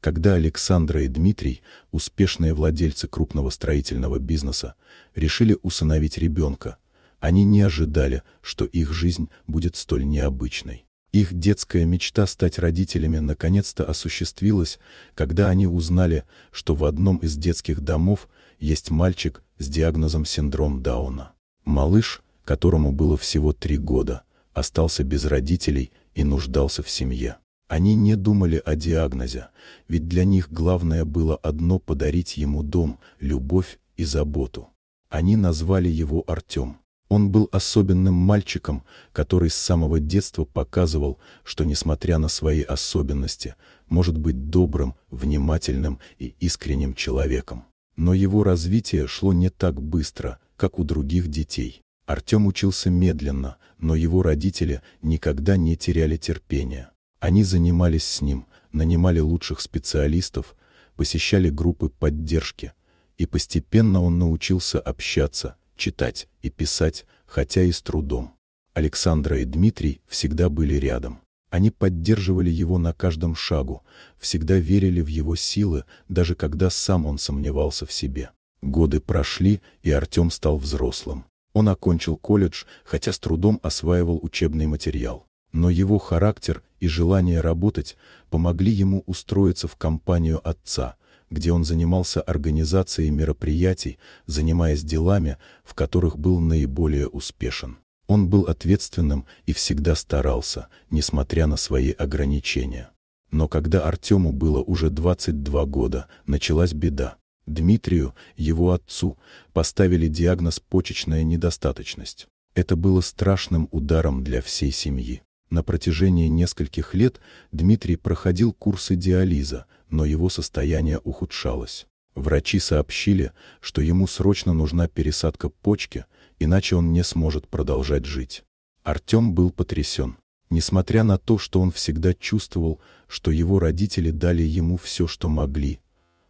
Когда Александра и Дмитрий, успешные владельцы крупного строительного бизнеса, решили усыновить ребенка, они не ожидали, что их жизнь будет столь необычной. Их детская мечта стать родителями наконец-то осуществилась, когда они узнали, что в одном из детских домов есть мальчик с диагнозом синдром Дауна. Малыш, которому было всего 3 года, остался без родителей и нуждался в семье. Они не думали о диагнозе, ведь для них главное было одно — подарить ему дом, любовь и заботу. Они назвали его Артем. Он был особенным мальчиком, который с самого детства показывал, что, несмотря на свои особенности, может быть добрым, внимательным и искренним человеком. Но его развитие шло не так быстро, как у других детей. Артем учился медленно, но его родители никогда не теряли терпения. Они занимались с ним, нанимали лучших специалистов, посещали группы поддержки, и постепенно он научился общаться, читать и писать, хотя и с трудом. Александра и Дмитрий всегда были рядом. Они поддерживали его на каждом шагу, всегда верили в его силы, даже когда сам он сомневался в себе. Годы прошли, и Артем стал взрослым. Он окончил колледж, хотя с трудом осваивал учебный материал. Но его характер и желание работать помогли ему устроиться в компанию отца, где он занимался организацией мероприятий, занимаясь делами, в которых был наиболее успешен. Он был ответственным и всегда старался, несмотря на свои ограничения. Но когда Артему было уже 22 года, началась беда. Дмитрию, его отцу, поставили диагноз почечная недостаточность. Это было страшным ударом для всей семьи. На протяжении нескольких лет Дмитрий проходил курсы диализа, но его состояние ухудшалось. Врачи сообщили, что ему срочно нужна пересадка почки, иначе он не сможет продолжать жить. Артем был потрясен. Несмотря на то, что он всегда чувствовал, что его родители дали ему все, что могли,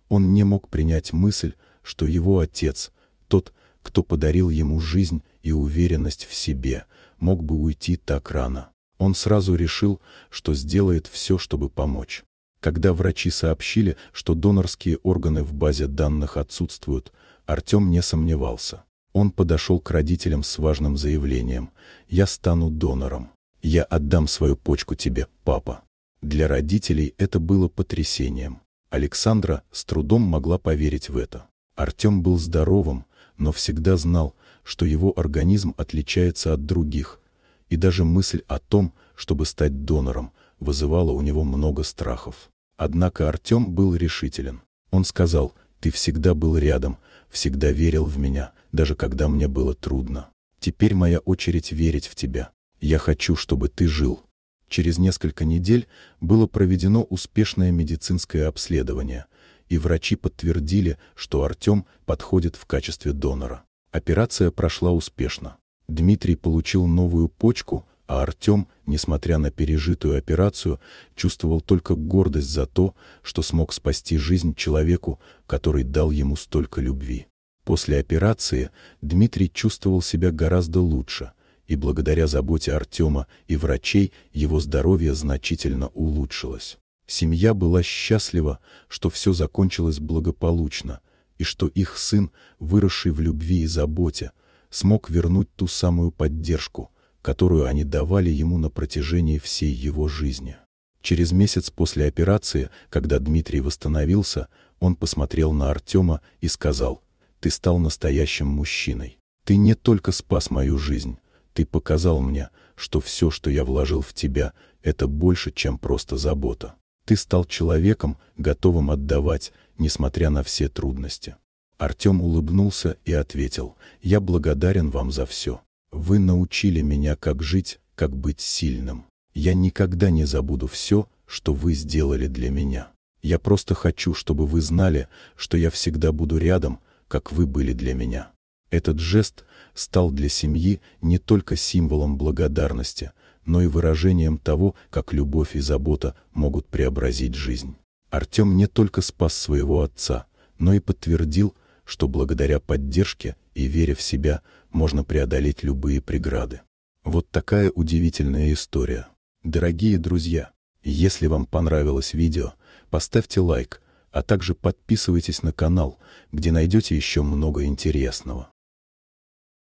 он не мог принять мысль, что его отец, тот, кто подарил ему жизнь и уверенность в себе, мог бы уйти так рано. Он сразу решил, что сделает все, чтобы помочь. Когда врачи сообщили, что донорские органы в базе данных отсутствуют, Артем не сомневался. Он подошел к родителям с важным заявлением: «Я стану донором. Я отдам свою почку тебе, папа». Для родителей это было потрясением. Александра с трудом могла поверить в это. Артем был здоровым, но всегда знал, что его организм отличается от других, и даже мысль о том, чтобы стать донором, вызывала у него много страхов. Однако Артем был решителен. Он сказал: «Ты всегда был рядом, всегда верил в меня, даже когда мне было трудно. Теперь моя очередь верить в тебя. Я хочу, чтобы ты жил». Через несколько недель было проведено успешное медицинское обследование, и врачи подтвердили, что Артем подходит в качестве донора. Операция прошла успешно. Дмитрий получил новую почку, а Артем, несмотря на пережитую операцию, чувствовал только гордость за то, что смог спасти жизнь человеку, который дал ему столько любви. После операции Дмитрий чувствовал себя гораздо лучше, и благодаря заботе Артема и врачей его здоровье значительно улучшилось. Семья была счастлива, что все закончилось благополучно, и что их сын, выросший в любви и заботе, смог вернуть ту самую поддержку, которую они давали ему на протяжении всей его жизни. Через месяц после операции, когда Дмитрий восстановился, он посмотрел на Артема и сказал: «Ты стал настоящим мужчиной. Ты не только спас мою жизнь, ты показал мне, что все, что я вложил в тебя, это больше, чем просто забота. Ты стал человеком, готовым отдавать, несмотря на все трудности». Артем улыбнулся и ответил: «Я благодарен вам за все. Вы научили меня, как жить, как быть сильным. Я никогда не забуду все, что вы сделали для меня. Я просто хочу, чтобы вы знали, что я всегда буду рядом, как вы были для меня». Этот жест стал для семьи не только символом благодарности, но и выражением того, как любовь и забота могут преобразить жизнь. Артем не только спас своего отца, но и подтвердил, что благодаря поддержке и вере в себя можно преодолеть любые преграды. Вот такая удивительная история. Дорогие друзья, если вам понравилось видео, Поставьте лайк, а также подписывайтесь на канал, где найдете еще много интересного.